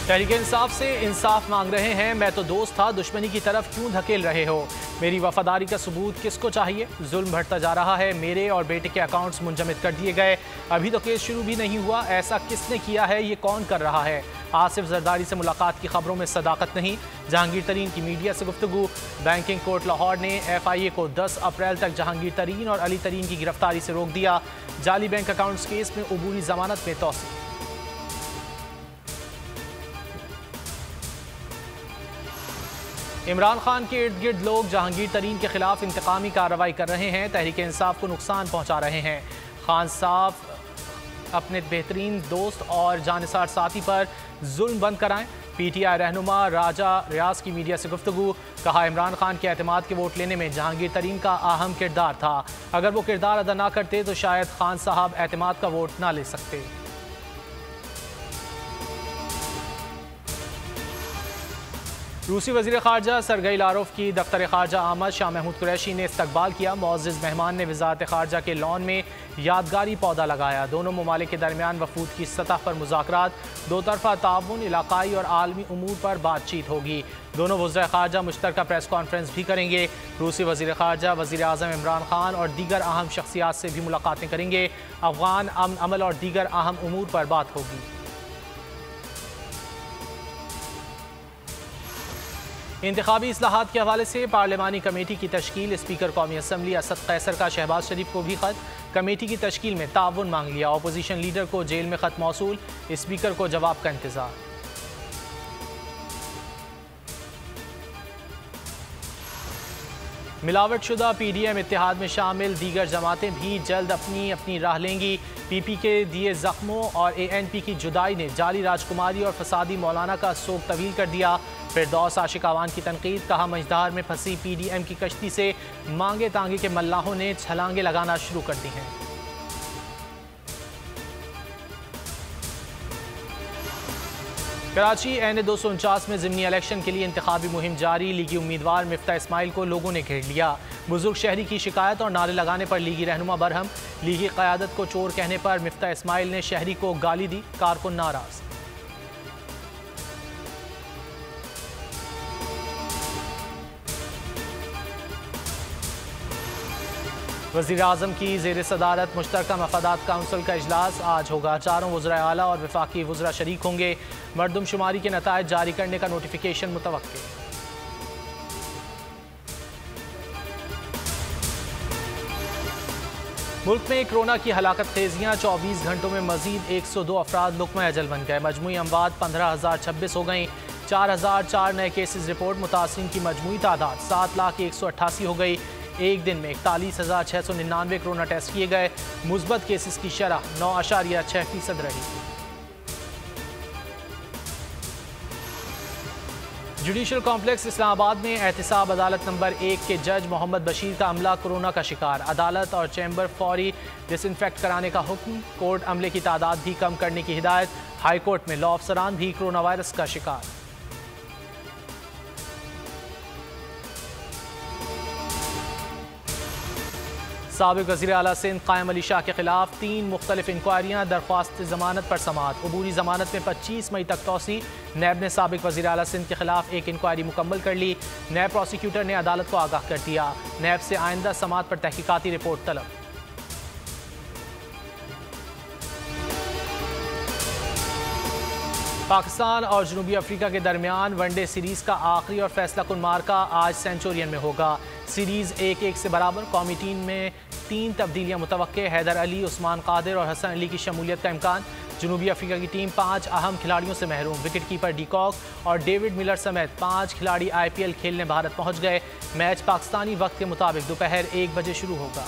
तहरीक इंसाफ से इंसाफ मांग रहे हैं। मैं तो दोस्त था, दुश्मनी की तरफ क्यों धकेल रहे हो? मेरी वफादारी का सबूत किसको चाहिए? जुल्म बढ़ता जा रहा है। मेरे और बेटे के अकाउंट्स मुंजमद कर दिए गए। अभी तो केस शुरू भी नहीं हुआ। ऐसा किसने किया है? ये कौन कर रहा है? आसिफ जरदारी से मुलाकात की खबरों में सदाकत नहीं। जहांगीर तरीन की मीडिया से गुफ्तगू। बैंकिंग कोर्ट लाहौर ने FIA को 10 अप्रैल तक जहांगीर तरीन और अली तरीन की गिरफ्तारी से रोक दिया। जाली बैंक अकाउंट्स केस में अबूरी जमानत में तौसीक। इमरान खान के इर्द गिर्द लोग जहांगीर तरीन के खिलाफ इंतकामी कार्रवाई कर रहे हैं, तहरीक इंसाफ को नुकसान पहुंचा रहे हैं। खान साहब अपने बेहतरीन दोस्त और जानिसार साथी पर जुल्म बंद कराएं। PTI रहनुमा राजा रियाज की मीडिया से गुफ्तगू। कहा, इमरान खान के एतमाद के वोट लेने में जहांगीर तरीन का अहम किरदार था। अगर वो किरदार अदा ना करते तो शायद खान साहब एतमाद का वोट ना ले सकते। रूसी वज़ीर ख़ारजा सरगई लारोफ की दफ्तर ख़ारजा आमद शाह महमूद कुरैशी ने इस्तकबाल किया। मुअज़्ज़िज़ मेहमान ने वज़ारत ख़ारजा के लॉन में यादगारी पौधा लगाया। दोनों ममालिक के दरमियान वफूद की सतह पर मुज़ाकरात, दो तरफ़ा ताउन, इलाक़ाई और आलमी उमूर पर बातचीत होगी। दोनों वज़ीर ख़ारजा मुश्तरका प्रेस कॉन्फ्रेंस भी करेंगे। रूसी वज़ीर ख़ारजा वज़ीर आज़म इमरान खान और दीगर अहम शख्सियात से भी मुलाकातें करेंगे। अफ़गान अमन अमल और दीगर अहम उमूर पर बात होगी। इंतखाबी इस्लाहात के हवाले से पार्लिमानी कमेटी की तश्कील। स्पीकर कौमी असम्बली असद कैसर का शहबाज शरीफ को भी खत। कमेटी की तश्कील में ताउन मांग लिया। अपोजिशन लीडर को जेल में खत मौसूल। स्पीकर को जवाब का इंतजार। मिलावटशुदा PDM इत्तेहाद में शामिल दीगर जमातें भी जल्द अपनी अपनी राह लेंगी। PP के दिए जख्मों और ANP की जुदाई ने जाली राजकुमारी और फसादी मौलाना का सोग तवील कर दिया। फिरदौस आशिक आवान की तनकीद। कहा, मझधार में फंसी PDM की कश्ती से मांगे तांगे के मल्लाहों ने छलांगे लगाना शुरू कर दी हैं। कराची NA 249 में ज़िमनी इलेक्शन के लिए इंतखाबी मुहिम जारी। लीगी उम्मीदवार मिफ्ता इस्माइल को लोगों ने घेर लिया। बुजुर्ग शहरी की शिकायत और नारे लगाने पर लीगी रहनुमा बरहम। लीगी क़यादत को चोर कहने पर मिफ्ता इस्माइल ने शहरी को गाली दी। कारकुन नाराज। वज़ीर आज़म की ज़ेर सदारत मुश्तरका मफादात काउंसिल का इजलास आज होगा। चारों वज़राए आला और वफाकी वज़रा शरीक होंगे। मरदमशुमारी के नताइज जारी करने का नोटिफिकेशन मुतवक्के। मुल्क में कोरोना की हलाकत खेजियाँ। 24 घंटों में मजीद 102 अफराद लुक़्मा अजल बन गए। मजमूई अमवात 15,026 हो गई। 4,004 नए केसेस रिपोर्ट। मुतासिरीन की मजमूई तादाद 7,188 हो गई। एक दिन में 41,699 कोरोना टेस्ट किए गए। मुस्बत केसेस की शरह 9.6% रही। जुडिशल कॉम्प्लेक्स इस्लामाबाद में एहतिसाब अदालत नंबर 1 के जज मोहम्मद बशीर का अमला कोरोना का शिकार। अदालत और चैम्बर फौरी डिसइंफेक्ट कराने का हुक्म। कोर्ट अमले की तादाद भी कम करने की हिदायत। हाई कोर्ट में लॉ अफसरान भी कोरोना वायरस का शिकार। साबिक वज़ीर आला सिंध कायम अली शाह के खिलाफ 3 मुख्तलिफ इंक्वायरियाँ। दरख्वास्त जमानत पर समाअत। अबूरी जमानत में 25 मई तक तौसी। नैब ने साबिक वज़ीर आला सिंध के खिलाफ एक इंक्वायरी मुकम्मल कर ली। नैब प्रोसिक्यूटर ने अदालत को आगाह कर दिया। नैब से आइंदा समाअत पर तहकीकाती रिपोर्ट तलब। पाकिस्तान और जनूबी अफ्रीका के दरमियान वनडे सीरीज़ का आखिरी और फैसला कुन मार्का आज सेंचुरियन में होगा। सीरीज़ 1-1 से बराबर। कौमी टीम में 3 तब्दीलियाँ मुतवक्के। हैदर अली, उस्मान कादिर और हसन अली की शमूलियत का इम्कान। जनूबी अफ्रीका की टीम 5 अहम खिलाड़ियों से महरूम। विकेट कीपर डीकॉक और डेविड मिलर समेत 5 खिलाड़ी IPL खेलने भारत पहुँच गए। मैच पाकिस्तानी वक्त के मुताबिक दोपहर 1 बजे शुरू होगा।